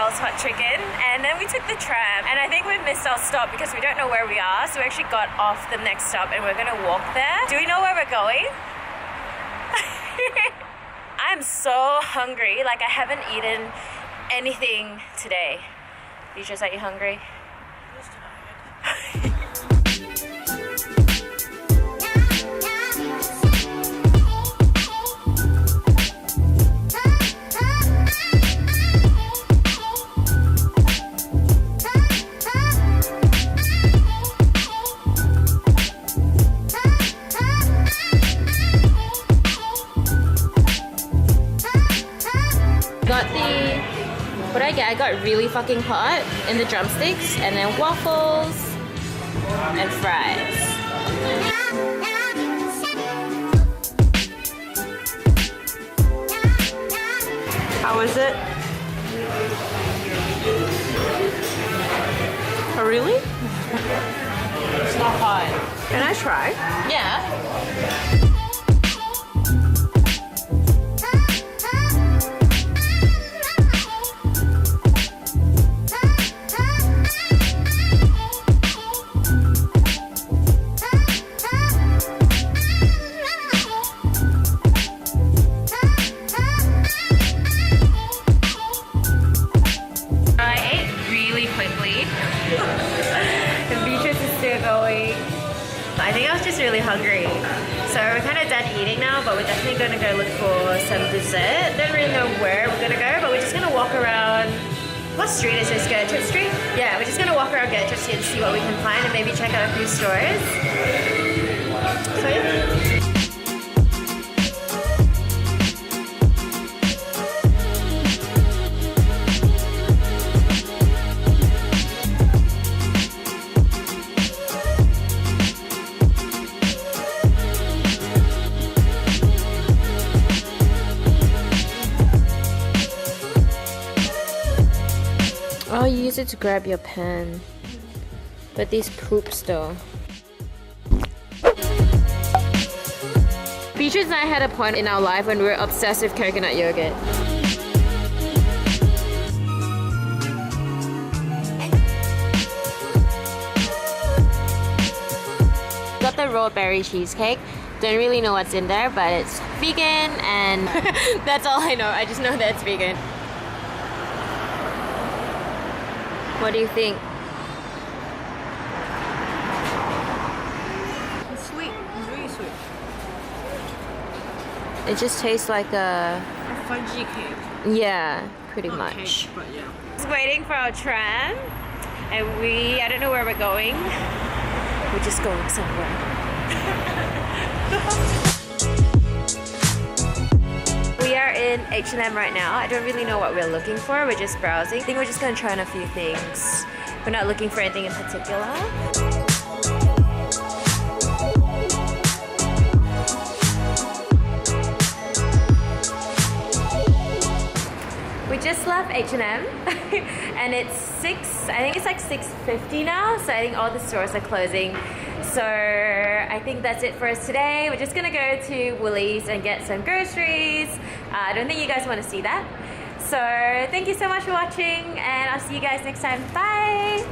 Belle's hot chicken, and then we took the tram, and I think we missed our stop because we don't know where we are, so we actually got off the next stop and we're gonna walk there. Do we know where we're going? I'm so hungry, like I haven't eaten anything today. Beatrice, are you hungry? I got really fucking hot in the drumsticks, and then waffles and fries. How is it? Oh really? It's not hot. Can I try? Yeah. I think I was just really hungry. So we're kind of done eating now, but we're definitely going to go look for some dessert. Don't really know where we're going to go, but we're just going to walk around. What street is this? Gertrude Street? Yeah, we're just going to walk around Gertrude Street and see what we can find and maybe check out a few stores. So yeah. Oh, you use it to grab your pen. But these poops though. Beatrice and I had a point in our life when we were obsessed with coconut yogurt. Got the raw berry cheesecake. Don't really know what's in there, but it's vegan and that's all I know. I just know that it's vegan. What do you think? It's sweet. It's really sweet. It just tastes like a fudgy cake. Yeah, pretty Not much. Cake, but yeah. Just waiting for our tram, and I don't know where we're going. We're just going somewhere. We are in H&M right now. I don't really know what we're looking for. We're just browsing. I think we're just gonna try on a few things. We're not looking for anything in particular. We just left H&M and it's I think it's like 6:50 now, so I think all the stores are closing. So I think that's it for us today. We're just gonna go to Woolies and get some groceries. I don't think you guys want to see that. So thank you so much for watching, and I'll see you guys next time. Bye!